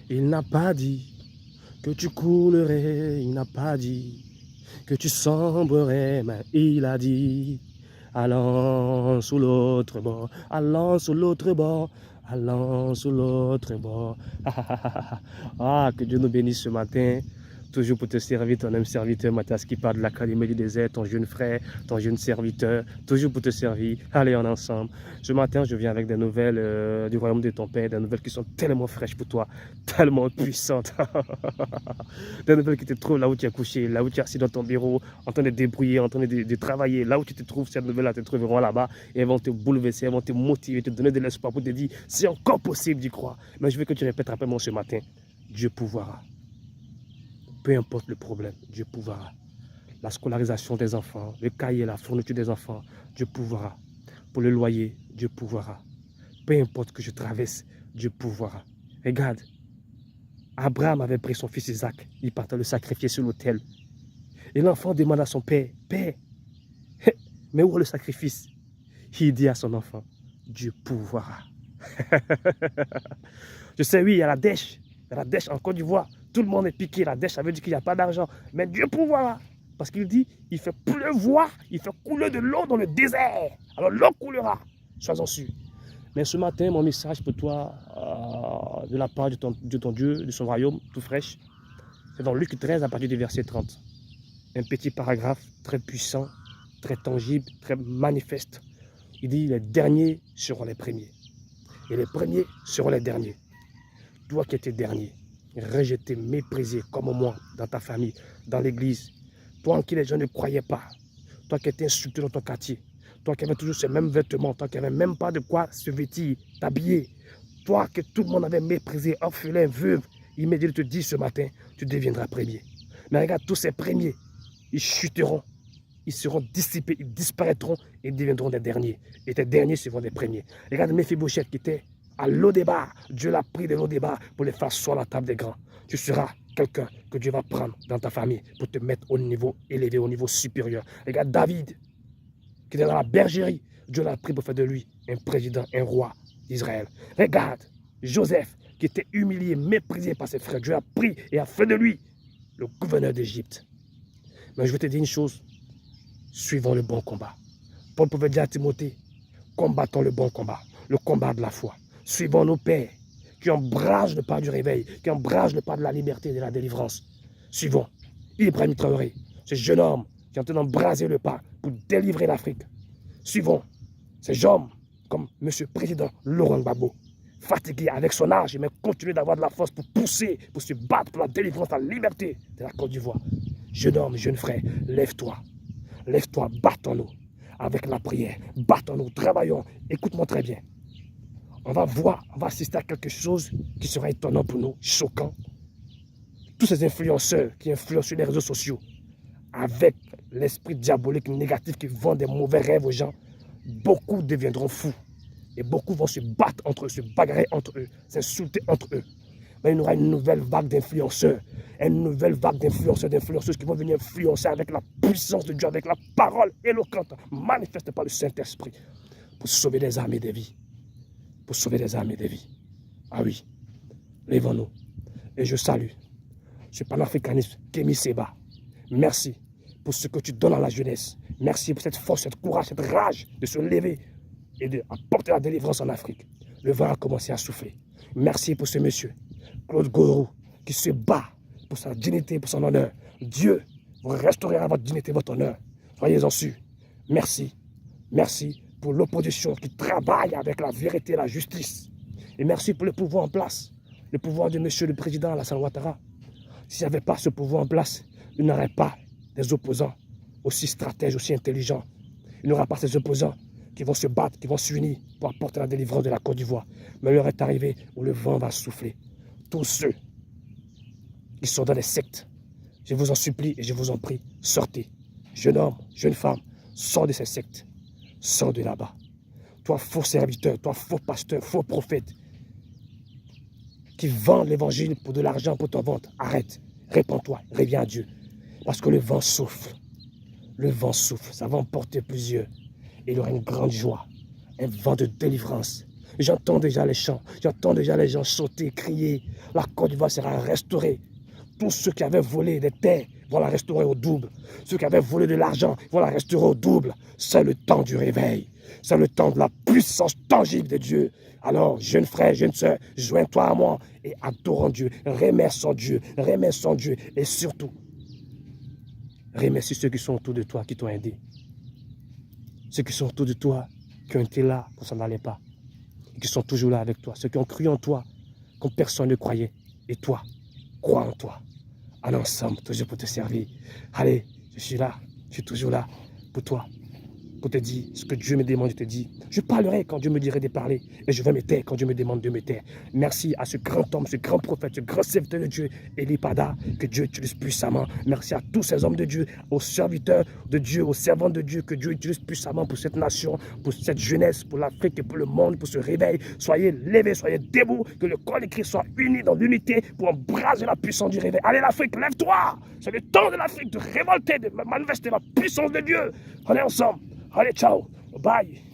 Il n'a pas dit que tu coulerais, il n'a pas dit que tu sombrerais, mais il a dit, allons sous l'autre bord, allons sous l'autre bord, allons sous l'autre bord. Ah, que Dieu nous bénisse ce matin. Toujours pour te servir, ton âme serviteur, Mathias qui parle de l'Académie du désert, ton jeune frère, ton jeune serviteur, toujours pour te servir. Allez, en ensemble. Ce matin, je viens avec des nouvelles du royaume de ton Père, des nouvelles qui sont tellement fraîches pour toi, tellement puissantes. Des nouvelles qui te trouvent là où tu es couché, là où tu es assis dans ton bureau, en train de débrouiller, en train de travailler. Là où tu te trouves, ces nouvelles-là te trouveront là-bas et elles vont te bouleverser, elles vont te motiver, te donner de l'espoir pour te dire, c'est encore possible d'y croire. Mais je veux que tu répètes après moi ce matin, Dieu pourvoira. Peu importe le problème, Dieu pourvoira. La scolarisation des enfants, le cahier, la fourniture des enfants, Dieu pourvoira. Pour le loyer, Dieu pourvoira. Peu importe que je traverse, Dieu pourvoira. Regarde, Abraham avait pris son fils Isaac, il partait le sacrifier sur l'autel. Et l'enfant demande à son père, Père, mais où est le sacrifice? Il dit à son enfant, Dieu pourvoira. Je sais, oui, il y a la dèche. Il y a la dèche en Côte d'Ivoire. Tout le monde est piqué. La dèche, ça veut dire qu'il n'y a pas d'argent. Mais Dieu pourvoira. Parce qu'il dit, il fait pleuvoir, il fait couler de l'eau dans le désert. Alors l'eau coulera. Sois-en sûr. Mais ce matin, mon message pour toi, de la part de ton Dieu, de son royaume, tout fraîche, c'est dans Luc 13 à partir du verset 30. Un petit paragraphe très puissant, très tangible, très manifeste. Il dit, les derniers seront les premiers. Et les premiers seront les derniers. Toi qui étais dernier, rejeté, méprisé comme moi, dans ta famille, dans l'église, toi en qui les gens ne croyaient pas, toi qui étais insulté dans ton quartier, toi qui avais toujours ces mêmes vêtements, toi qui n'avais même pas de quoi se vêtir, t'habiller, toi que tout le monde avait méprisé, orphelin, veuve, il m'a dit de te dire ce matin, tu deviendras premier. Mais regarde, tous ces premiers, ils chuteront, ils seront dissipés, ils disparaîtront et ils deviendront des derniers. Et tes derniers seront des premiers. Regarde Méphibosheth qui était à l'eau des bars. Dieu l'a pris de l'eau des bars pour les faire sur la table des grands. Tu seras quelqu'un que Dieu va prendre dans ta famille pour te mettre au niveau élevé, au niveau supérieur. Regarde David qui était dans la bergerie. Dieu l'a pris pour faire de lui un président, un roi d'Israël. Regarde Joseph qui était humilié, méprisé par ses frères. Dieu a pris et a fait de lui le gouverneur d'Égypte. Mais je vais te dire une chose. Suivons le bon combat. Paul pouvait dire à Timothée, combattons le bon combat, le combat de la foi. Suivons nos pères qui embragent le pas du réveil, qui embragent le pas de la liberté et de la délivrance. Suivons Ibrahim Traoré, ce jeune homme qui est en train d'embraser le pas pour délivrer l'Afrique. Suivons ces hommes comme M. le Président Laurent Gbagbo, fatigué avec son âge, mais continue d'avoir de la force pour pousser, pour se battre pour la délivrance, la liberté de la Côte d'Ivoire. Jeune homme, jeune frère, lève-toi. Lève-toi, battons-nous avec la prière. Battons-nous, travaillons. Écoute-moi très bien. On va voir, on va assister à quelque chose qui sera étonnant pour nous, choquant. Tous ces influenceurs qui influencent sur les réseaux sociaux, avec l'esprit diabolique négatif qui vend des mauvais rêves aux gens, beaucoup deviendront fous. Et beaucoup vont se battre entre eux, se bagarrer entre eux, s'insulter entre eux. Mais il y aura une nouvelle vague d'influenceurs, une nouvelle vague d'influenceurs, d'influenceuses qui vont venir influencer avec la puissance de Dieu, avec la parole éloquente, manifestée par le Saint-Esprit, pour sauver des âmes et des vies. Pour sauver des âmes et des vies. Ah oui, lèvons-nous. Et je salue ce panafricanisme, Kémy Séba. Merci pour ce que tu donnes à la jeunesse. Merci pour cette force, cette courage, cette rage de se lever et d'apporter la délivrance en Afrique. Le vent a commencé à souffler. Merci pour ce monsieur, Claude Gorou, qui se bat pour sa dignité, pour son honneur. Dieu vous restaurera votre dignité, votre honneur. Soyez-en sûrs. Merci. Merci pour l'opposition qui travaille avec la vérité et la justice. Et merci pour le pouvoir en place. Le pouvoir de monsieur le président Alassane Ouattara. S'il n'y avait pas ce pouvoir en place, il n'y aurait pas des opposants aussi stratèges, aussi intelligents. Il n'y aura pas ces opposants qui vont se battre, qui vont s'unir pour apporter la délivrance de la Côte d'Ivoire. Mais l'heure est arrivée où le vent va souffler. Tous ceux qui sont dans les sectes, je vous en supplie et je vous en prie, sortez. Jeune homme, jeune femme, sors de ces sectes. Sors de là-bas. Toi, faux serviteur, toi, faux pasteur, faux prophète, qui vend l'évangile pour de l'argent pour ton ventre. Arrête, répands-toi, reviens à Dieu. Parce que le vent souffle. Le vent souffle, ça va emporter plusieurs. Et il y aura une grande joie, un vent de délivrance, J'entends déjà les chants, j'entends déjà les gens sauter, crier. La Côte d'Ivoire sera restaurée. Tous ceux qui avaient volé des terres vont la restaurer au double. Ceux qui avaient volé de l'argent vont la restaurer au double. C'est le temps du réveil. C'est le temps de la puissance tangible de Dieu. Alors, jeune frère, jeune soeur, joins-toi à moi et adorons Dieu. Remercions Dieu. Remercions Dieu. Et surtout, remercie ceux qui sont autour de toi, qui t'ont aidé. Ceux qui sont autour de toi, qui ont été là quand ça n'allait pas. Et qui sont toujours là avec toi. Ceux qui ont cru en toi, quand personne ne croyait. Et toi, crois en toi. Allons ensemble, toujours pour te servir. Allez, je suis là, je suis toujours là pour toi. Pour te dire ce que Dieu me demande, je te dis. Je parlerai quand Dieu me dirait de parler. Et je vais me taire quand Dieu me demande de me taire. Merci à ce grand homme, ce grand prophète, ce grand serviteur de Dieu, Eli Pada, que Dieu utilise puissamment. Merci à tous ces hommes de Dieu, aux serviteurs de Dieu, aux servants de Dieu, que Dieu utilise puissamment pour cette nation, pour cette jeunesse, pour l'Afrique et pour le monde, pour ce réveil. Soyez levés, soyez debout, que le corps de Christ soit uni dans l'unité pour embraser la puissance du réveil. Allez l'Afrique, lève-toi! C'est le temps de l'Afrique de révolter, de manifester la puissance de Dieu. Allez ensemble. Allez, ciao. Bye.